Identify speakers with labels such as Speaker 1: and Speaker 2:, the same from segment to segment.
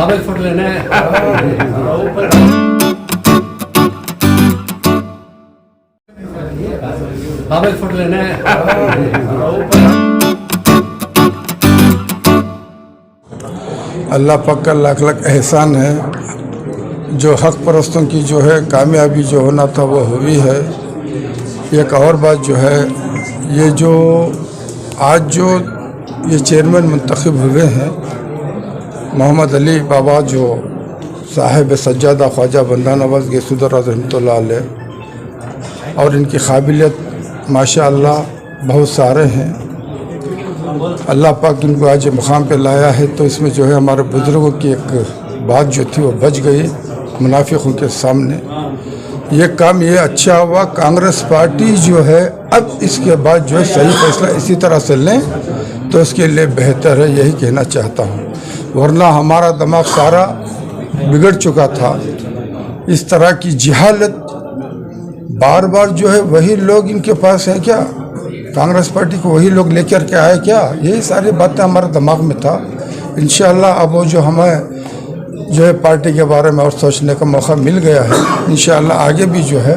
Speaker 1: बाबल foot लेना है। बाबल foot लेना है।
Speaker 2: अल्लाह पाक का लाख लाख एहसान है, जो हक परस्तों की जो है कामयाबी जो होना था वो हुई है। एक और बात जो है, ये जो आज जो ये चेयरमैन मुंतखब हुए हैं मोहम्मद अली बाबा जो साहिब सज्जादा ख्वाजा बंदा नवाज गैसुद्दौला रहमतुल्लाह अलैह, और इनकी काबिलियत माशाअल्लाह बहुत सारे हैं। अल्लाह पाक इनको आज मुकाम पे लाया है, तो इसमें जो है हमारे बुज़ुर्गों की एक बात जो थी वो बच गई मुनाफिकों के सामने। ये काम ये अच्छा हुआ, कांग्रेस पार्टी जो है अब इसके बाद जो है सही फैसला इसी तरह से लें तो इसके लिए बेहतर है, यही कहना चाहता हूँ। वरना हमारा दिमाग सारा बिगड़ चुका था। इस तरह की जहालत बार बार जो है वही लोग इनके पास हैं क्या, कांग्रेस पार्टी को वही लोग लेकर के आए क्या, यही सारी बातें हमारे दिमाग में था। इंशाअल्लाह अब वो जो हमें जो है पार्टी के बारे में और सोचने का मौका मिल गया है, इंशाअल्लाह आगे भी जो है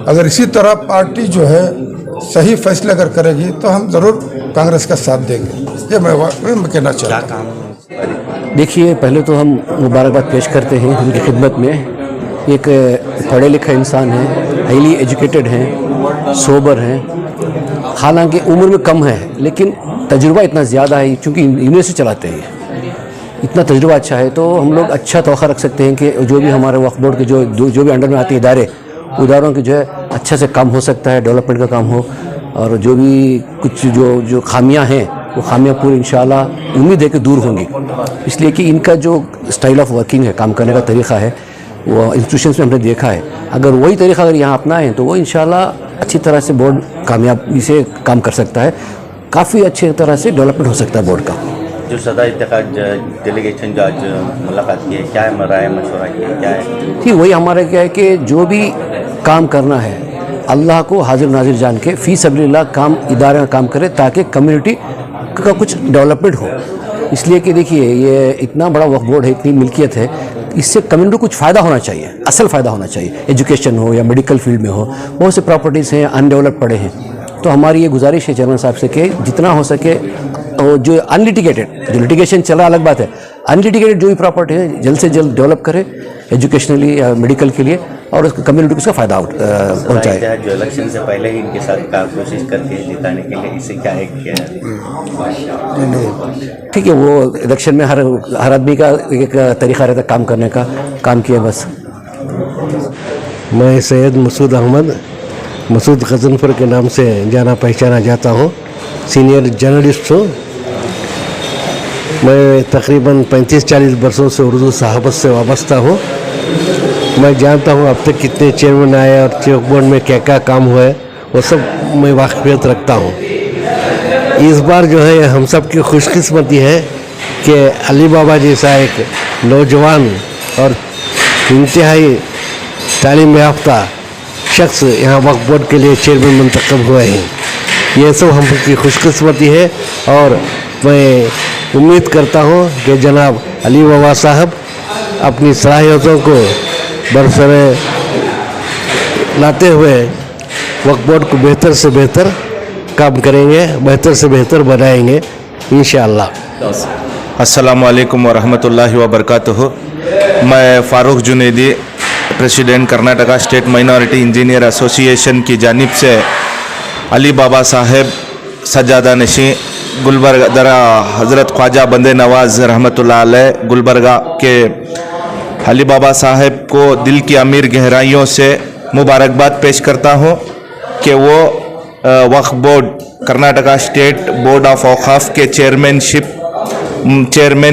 Speaker 2: अगर इसी तरह पार्टी जो है सही फैसला अगर करेगी तो हम ज़रूर कांग्रेस का साथ देंगे, ये मैं कहना चाहता हूँ।
Speaker 3: देखिए, पहले तो हम मुबारकबाद पेश करते हैं उनकी खिदमत में। एक पढ़े लिखे इंसान हैं, हाईली एजुकेटेड हैं, सोबर हैं, हालांकि उम्र में कम है लेकिन तजुर्बा इतना ज़्यादा है, चूँकि यूनिवर्सिटी चलाते हैं, इतना तजुर्बा अच्छा है, तो हम लोग अच्छा तोखा रख सकते हैं कि जो भी हमारे वक्फ बोर्ड के जो भी अंडर में आते हैं इदारों के जो है अच्छे से काम हो सकता है, डेवलपमेंट का काम हो, और जो भी कुछ जो खामियां हैं वो खामियां पूरी इंशाल्लाह उम्मीद है कि दूर होंगी। इसलिए कि इनका जो स्टाइल ऑफ वर्किंग है, काम करने का तरीक़ा है, वो इंस्टीट्यूशंस में हमने देखा है। अगर वही तरीक़ा अगर यहाँ अपनाएं तो वो इंशाल्लाह अच्छी तरह से बोर्ड कामयाबी से काम कर सकता है, काफ़ी अच्छी तरह से डेवलपमेंट हो सकता है बोर्ड का।
Speaker 4: जो सदा इत्तेफाक डेलीगेशन जो आज मुलाकात की है, क्या है राय मशवरा की है, क्या है?
Speaker 3: ठीक वही हमारा क्या है कि जो भी काम करना है अल्लाह को हाजिर नाजिर जान के फ़ी सबीलिल्लाह काम इदारे में काम करे ताकि कम्युनिटी का कुछ डेवलपमेंट हो। इसलिए कि देखिए, ये इतना बड़ा वक्फ बोर्ड है, इतनी मिल्कियत है, इससे कम्युनिटी को कुछ फ़ायदा होना चाहिए, असल फ़ायदा होना चाहिए, एजुकेशन हो या मेडिकल फील्ड में हो। बहुत से प्रॉपर्टीज़ हैं अनडेवलप पड़े हैं, तो हमारी ये गुजारिश है चेयरमैन साहब से कि जितना हो सके जो अनलिटिगेटेड, जो लिटिगेशन चला अलग बात है, अनलिटिगेटेड जो भी प्रॉपर्टी है जल्द से जल्द डेवलप करे एजुकेशनली या मेडिकल के लिए, और उसको कम्युनिटी को उसका फ़ायदा पहुँचाए।
Speaker 4: जो इलेक्शन से पहले ही इनके साथ कोशिश करती है जिताने के लिए, इससे क्या है?
Speaker 3: ठीक है, वो इलेक्शन में हर आदमी का एक तरीक़ा रहता है काम करने का, काम किया बस।
Speaker 5: मैं सैयद मसूद अहमद, मसूद गजनफर के नाम से जाना पहचाना जाता हूँ, सीनियर जर्नलिस्ट हूँ। मैं तकरीबन 35-40 वर्षों से उर्दू सहाफ़त से वाबस्ता हूँ। मैं जानता हूँ अब तक कितने चेयरमैन आए और चेक बोर्ड में क्या क्या काम हुआ है, वो सब मैं वाक़फ़ियत रखता हूँ। इस बार जो है हम सब की खुशकिस्मती है कि अली बाबा जैसा एक नौजवान और इंतहाई तालीम याफ्ता शख्स यहाँ वक्फ बोर्ड के लिए चेयरमैन मुंतखब हुए हैं। ये सब हम की खुशकिस्मती है, और मैं उम्मीद करता हूँ कि जनाब अली बाबा साहब अपनी सलाहियतों को बरसरे लाते हुए वक्फ बोर्ड को बेहतर से बेहतर काम करेंगे, बेहतर से बेहतर बनाएंगे इंशाअल्लाह।
Speaker 6: अस्सलामु अलैकुम व रहमतुल्लाहि व बरकातुहू। मैं Farooq Junaidi, president Karnataka state minority engineer association की जानिब से अली बाबा साहेब सज्जादा नशी गुलबर्गा दरा हज़रत ख्वाजा बंदे नवाज़ रहमतुल्लाह अलैह गुलबर्गा के अली बाबा साहेब को दिल की अमीर गहराइयों से मुबारकबाद पेश करता हूँ कि वो Waqf board Karnataka state board of Auqaf के चेयरमैन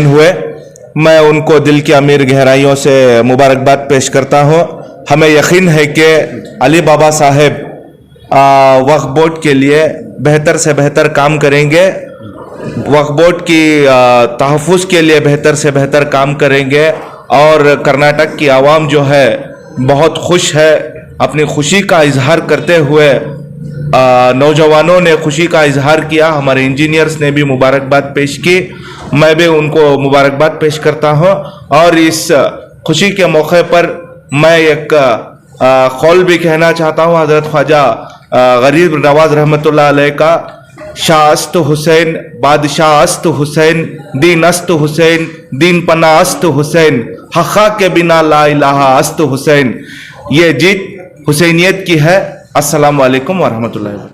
Speaker 6: हुए। मैं उनको दिल की अमीर गहराइयों से मुबारकबाद पेश करता हूँ। हमें यकीन है कि अली बाबा साहेब वक्फ बोर्ड के लिए बेहतर से बेहतर काम करेंगे, वक्फ बोर्ड की तहफ़्फ़ुज़ के लिए बेहतर से बेहतर काम करेंगे, और कर्नाटक की आवाम जो है बहुत खुश है। अपनी खुशी का इजहार करते हुए नौजवानों ने खुशी का इजहार किया, हमारे इंजीनियर्स ने भी मुबारकबाद पेश की। मैं भी उनको मुबारकबाद पेश करता हूँ। और इस खुशी के मौके पर मैं एक कौल भी कहना चाहता हूँ हज़रत ख्वाजा गरीब नवाज रहमतुल्लाह अलैह का, शाहस्त हुसैन बादशाहस्त हुसैन दीन अस्त हुसैन दीन पना अस्त हुसैन हक़ा के बिना ला इलाहा अस्त हुसैन। ये जीत हुसैनियत की है। अस्सलाम वालेकुम वरहमतुल्लाहि वबरकातुहू।